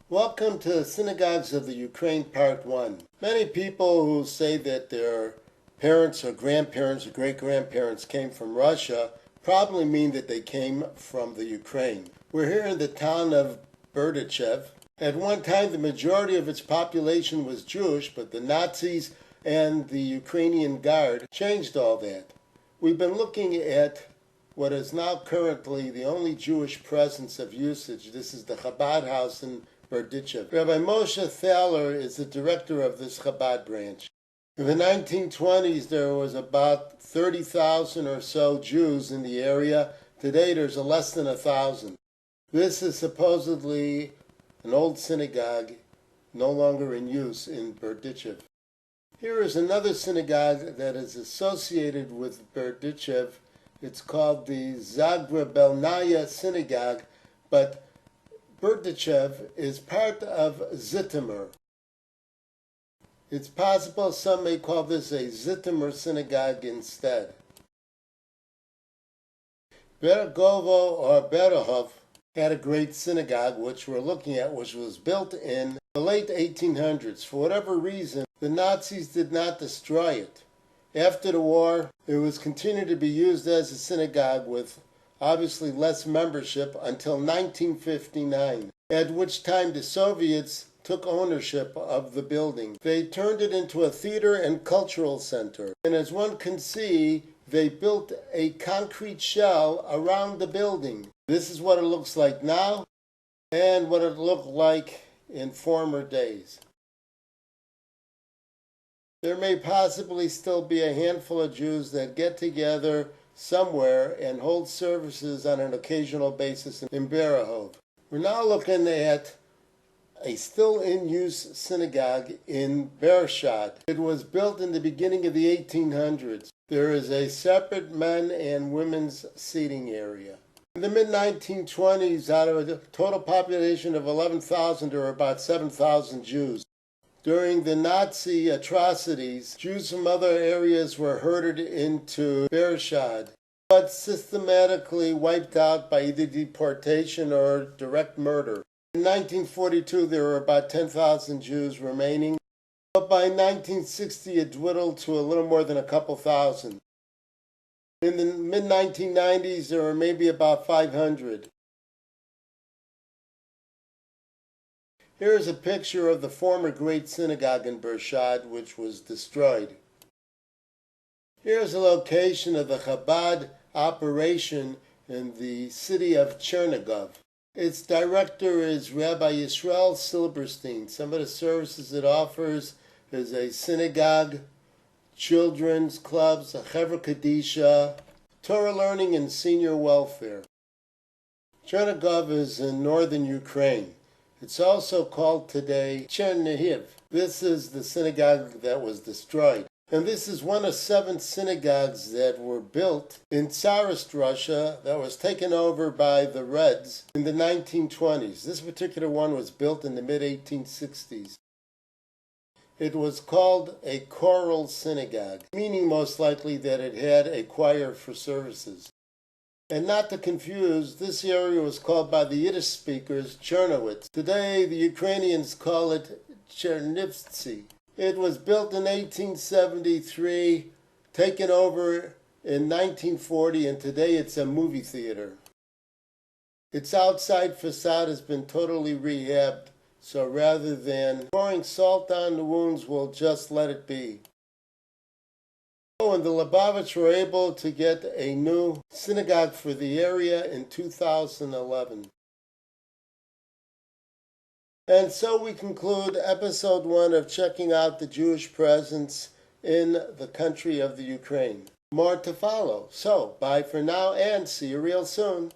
Welcome to Synagogues of the Ukraine Part 1. Many people who say that their parents or grandparents or great-grandparents came from Russia probably mean that they came from the Ukraine. We're here in the town of Berdichev. At one time, the majority of its population was Jewish, but the Nazis and the Ukrainian Guard changed all that. We've been looking at what is now currently the only Jewish presence of usage. This is the Chabad house in Berdichev. Rabbi Moshe Thaler is the director of this Chabad branch. In the 1920s, there was about 30,000 or so Jews in the area. Today, there's less than 1,000. This is supposedly an old synagogue, no longer in use in Berdichev. Here is another synagogue that is associated with Berdichev. It's called the Zagrebelnaya Synagogue, but Berdichev is part of Zhytomyr. It's possible some may call this a Zhytomyr synagogue instead. Bergovo or Berehov had a great synagogue, which we're looking at, which was built in the late 1800s. For whatever reason, the Nazis did not destroy it. After the war, it was continued to be used as a synagogue with obviously less membership until 1959, at which time the Soviets took ownership of the building. They turned it into a theater and cultural center. And as one can see, they built a concrete shell around the building. This is what it looks like now and what it looked like in former days. There may possibly still be a handful of Jews that get together somewhere and hold services on an occasional basis in Berehov. We're now looking at a still in use synagogue in Bershad. It was built in the beginning of the 1800s. There is a separate men and women's seating area. In the mid-1920s, out of a total population of 11,000, there were about 7,000 Jews. During the Nazi atrocities, Jews from other areas were herded into Bershad, but systematically wiped out by either deportation or direct murder. In 1942, there were about 10,000 Jews remaining, but by 1960 it dwindled to a little more than a couple thousand. In the mid-1990s, there were maybe about 500. Here is a picture of the former Great Synagogue in Bershad, which was destroyed. Here is a location of the Chabad operation in the city of Chernigov. Its director is Rabbi Yisrael Silberstein. Some of the services it offers is a synagogue, children's clubs, a Chevra Kadisha, Torah learning, and senior welfare. Chernigov is in northern Ukraine. It's also called today Chernihiv. This is the synagogue that was destroyed. And this is one of 7 synagogues that were built in Tsarist Russia that was taken over by the Reds in the 1920s. This particular one was built in the mid-1860s. It was called a choral synagogue, meaning most likely that it had a choir for services. And not to confuse, this area was called by the Yiddish speakers Chernowitz. Today, the Ukrainians call it Chernivtsi. It was built in 1873, taken over in 1940, and today it's a movie theater. Its outside facade has been totally rehabbed, so rather than pouring salt on the wounds, we'll just let it be. Oh, and the Lubavitch were able to get a new synagogue for the area in 2011. And so we conclude episode 1 of checking out the Jewish presence in the country of the Ukraine. More to follow. So, bye for now and see you real soon.